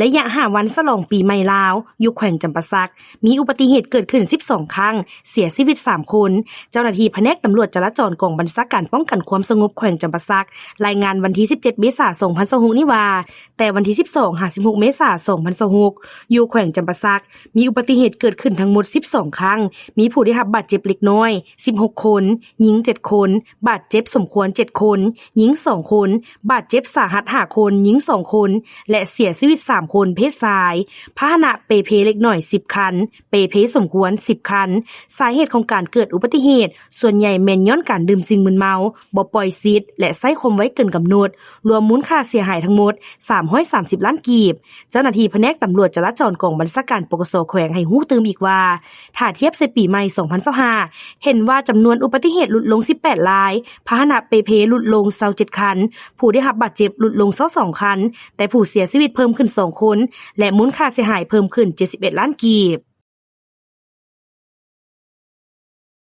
ระยะ5วันฉลองปีใหม่ลาวอยู่แขวงจำปาสักมีอุบัติเหตุเกิดขึ้น12ครั้งเสียชีวิต3คนเจ้าหน้าที่แผนกตำรวจจราจรกองบัญชาการป้องกันความสงบแขวงจำปาสักรายงานวันที่17เมษายน2026นี้ว่าแต่วันที่12-16เมษายน2026อยู่แขวงจำปาสักมีอุบัติเหตุเกิดขึ้นทั้งหมด12ครั้งมีผู้ได้รับบาดเจ็บเล็กน้อย16คนหญิง7คนบาดเจ็บสมควร7คนหญิง2คนบาดเจ็บสาหัส5คนหญิง2คนและเสียชีวิต3คนเพศชายพาหนะเปเพเล็กน้อย10คันเปเพสมควร10คันสาเหตุของการเกิดอุบัติเหตุส่วนใหญ่แม่นย้อนการดื่มสิ่งมึนเมาบ่ปล่อยซิดและใช้คมไว้เกินกำหนดรวมมูลค่าเสียหายทั้งหมด330ล้านกีบเจ้าหน้าที่แผนกตำรวจจราจรกองบัญชาการปกส.แขวงให้ฮู้ตื่มอีกว่าถ้าเทียบใส่ปีใหม่2025เห็นว่าจำนวนอุบัติเหตุลดลง18รายพาหนะเปเพลดลง27คันผู้ได้รับบาดเจ็บลดลง22คันแต่ผู้เสียชีวิตเพิ่มขึ้น2คนและมูลค่าเสียหายเพิ่มขึ้น71ล้านกีบ